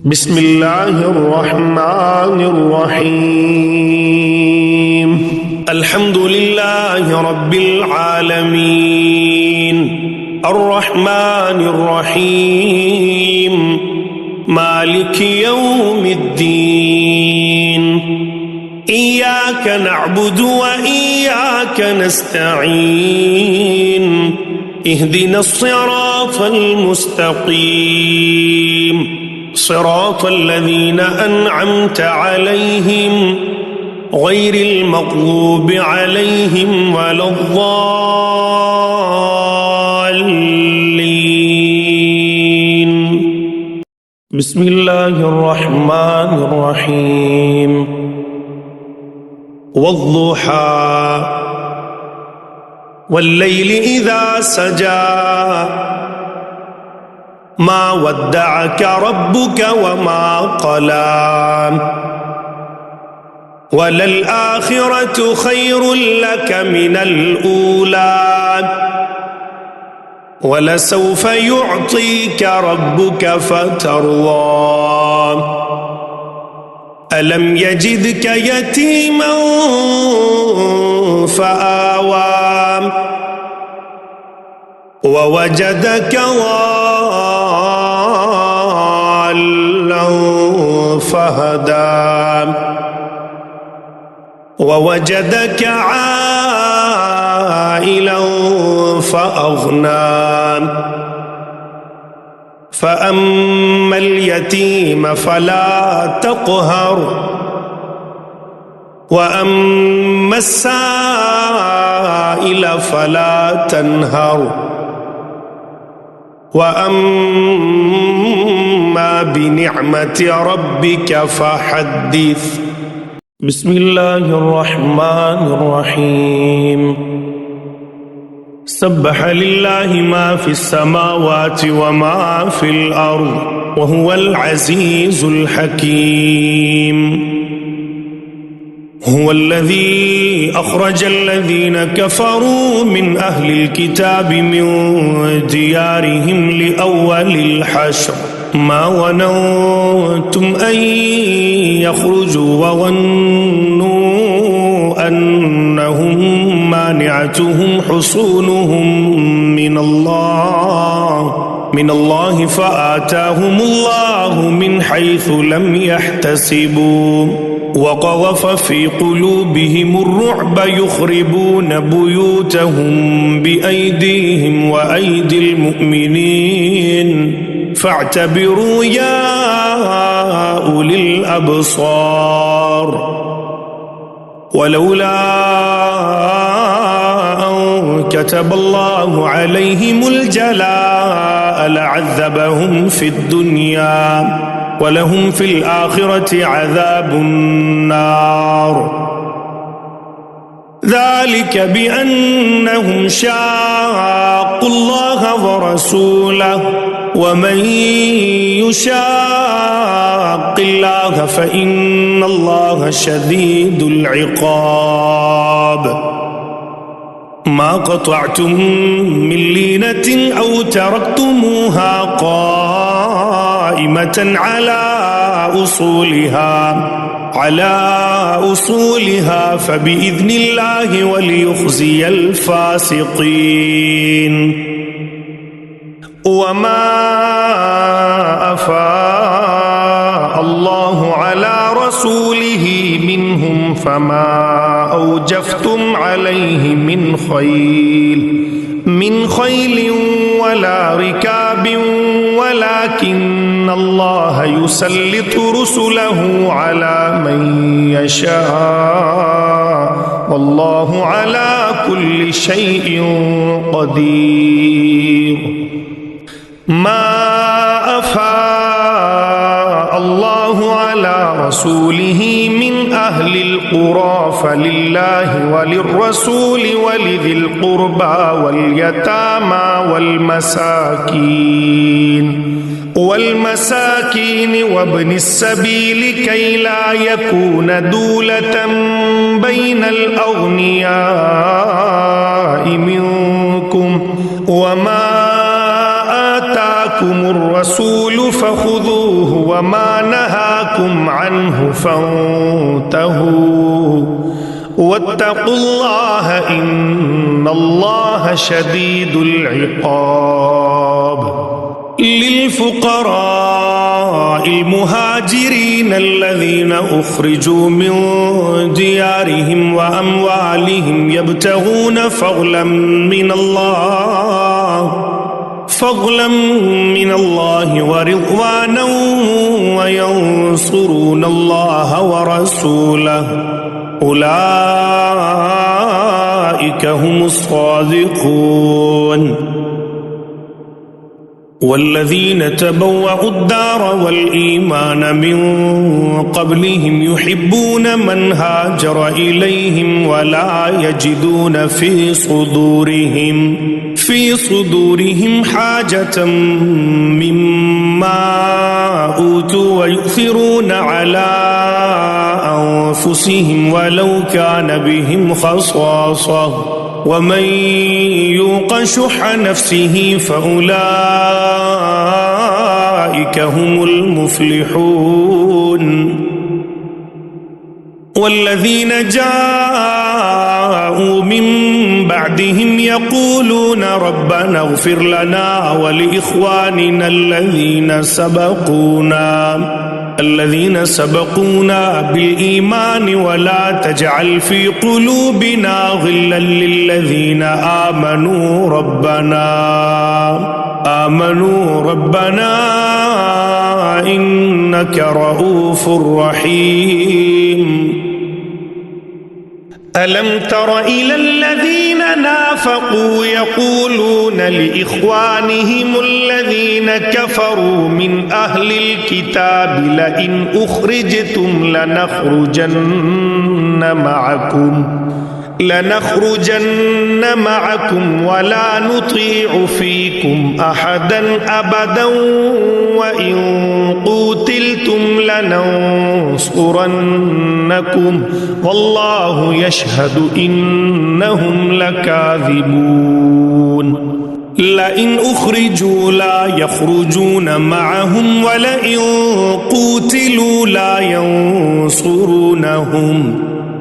بسم الله الرحمن الرحيم الحمد لله رب العالمين الرحمن الرحيم مالك يوم الدين إياك نعبد وإياك نستعين اهدنا الصراط المستقيم صراط الذين أنعمت عليهم غير المغضوب عليهم ولا الضالين بسم الله الرحمن الرحيم والضحى والليل إذا سجى ما ودعك ربك وما قلى وللآخرة خير لك من الأولى ولسوف يعطيك ربك فترضى ألم يجدك يتيما فآوى ووجدك ضالا فهدى ووجدك عائلا فأغنى فأما اليتيم فلا تقهر وأما السائل فلا تنهر وأما بنعمة ربك فحدث بسم الله الرحمن الرحيم سبح لله ما في السماوات وما في الأرض وهو العزيز الحكيم هو الذي أخرج الذين كفروا من أهل الكتاب من ديارهم لأول الحشر ما ظننتم أن يخرجوا وظنوا أنهم مانعتهم حصونهم من الله فآتاهم الله من حيث لم يحتسبوا وقذف في قلوبهم الرعب يخربون بيوتهم بأيديهم وأيدي المؤمنين فاعتبروا يا أولي الأبصار ولولا أن كتب الله عليهم الجلاء لعذبهم في الدنيا ولهم في الآخرة عذاب النار ذلك بأنهم شاقوا الله ورسوله ومن يشاق الله فإن الله شديد العقاب ما قطعتم من لينة أو تركتموها قائمة على أصولها فبإذن الله وليخزي الفاسقين وما أفاء الله على رسوله منهم فما أوجفتم عليه من خيل ولا ركاب ولكن الله يسلط رسله على من يشاء والله على كل شيء قدير ما أفاء الله على رسوله من أهل القرى فلله وللرسول ولذي القربى واليتامى والمساكين وابن السبيل كي لا يكون دولة بين الأغنياء منكم وما آتاكم الرسول فخذوه وما نهاكم عنه فانتهوا واتقوا الله إن الله شديد العقاب. للفقراء المهاجرين الذين أخرجوا من ديارهم وأموالهم يبتغون فضلا من الله ورضوانا وينصرون الله ورسوله أولئك هم الصادقون. والذين تبوأوا الدار والإيمان من قبلهم يحبون من هاجر إليهم ولا يجدون في صدورهم حاجة مما أوتوا ويؤثرون على أنفسهم ولو كان بهم خصاصة ومن يوق شح نفسه فأولئك هم المفلحون. والذين جاءوا من بعدهم يقولون ربنا اغفر لنا ولإخواننا الذين سبقونا بالإيمان ولا تجعل في قلوبنا غلا للذين آمنوا ربنا إنك رؤوف رحيم. ألم تر إلى الذين نافقوا يقولون لإخوانهم الذين كفروا من أهل الكتاب لئن أخرجتم لنخرجن معكم ولا نطيع فيكم أحدا أبدا وإن قوتلتم لننصرنكم والله يشهد إنهم لكاذبون. لئن أخرجوا لا يخرجون معهم ولئن قوتلوا لا ينصرونهم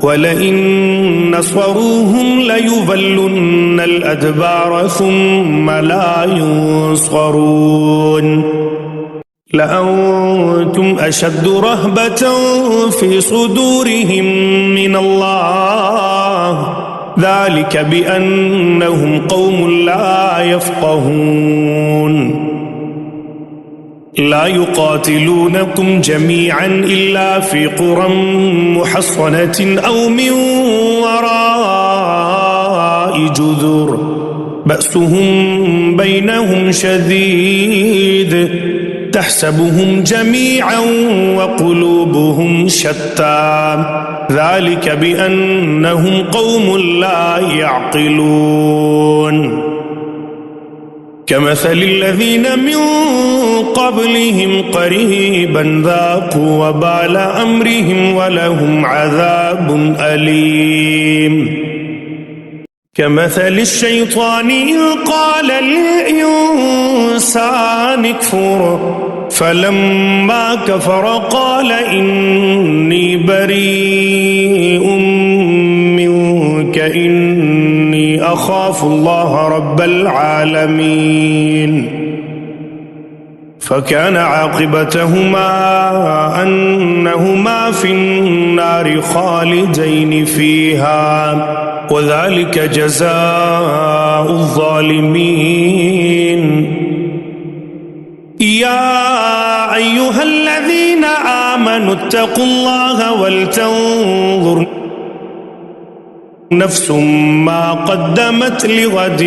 ولئن نصروهم ليولن الأدبار ثم لا ينصرون. لأنتم أشد رهبة في صدورهم من الله ذلك بأنهم قوم لا يفقهون. لا يقاتلونكم جميعا إلا في قرى محصنة أو من وراء جذور بأسهم بينهم شديد تحسبهم جميعا وقلوبهم شتى ذلك بأنهم قوم لا يعقلون. كمثل الذين من قبلهم قريبا ذاقوا وبال أمرهم ولهم عذاب أليم. كمثل الشيطان إذ قال للإنسان اكفر فلما كفر قال إني بريء منك إني أخاف الله رب العالمين. فكان عاقبتهما أنهما في النار خالدين فيها وذلك جزاء الظالمين. يا أيها الذين آمنوا اتقوا الله ولتنظر نفس ما قدمت لغد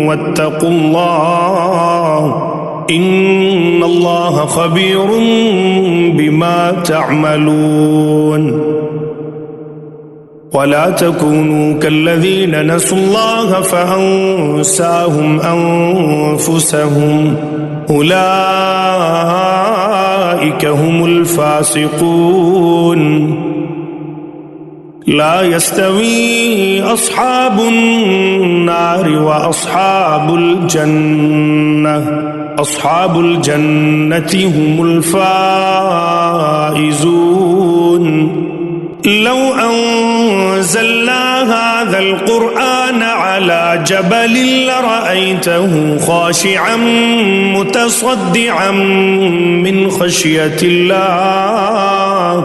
واتقوا الله إن الله خبير بما تعملون. ولا تكونوا كالذين نسوا الله فأنساهم أنفسهم أولئك هم الفاسقون. لا يستوي أصحاب النار وأصحاب الجنة أصحاب الجنة هم الفائزون. لو أنزلنا هذا القرآن على جبل لرأيته خاشعا متصدعا من خشية الله.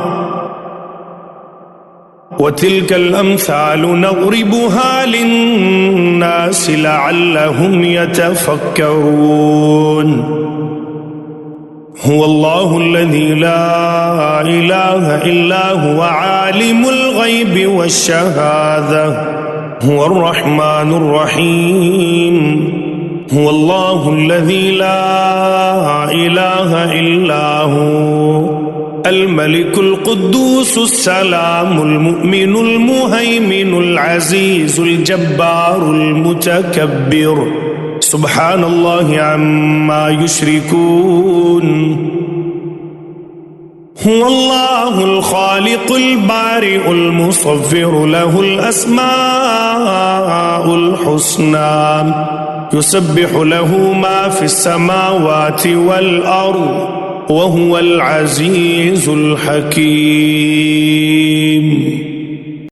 وتلك الأمثال نضربها للناس لعلهم يتفكرون. هو الله الذي لا إله إلا هو عالم الغيب والشهادة هو الرحمن الرحيم. هو الله الذي لا إله إلا هو الملك القدوس السلام المؤمن المهيمن العزيز الجبار المتكبر سبحان الله عما يشركون. هو الله الخالق البارئ المصور له الأسماء الحسنى يسبح له ما في السماوات والأرض وهو العزيز الحكيم.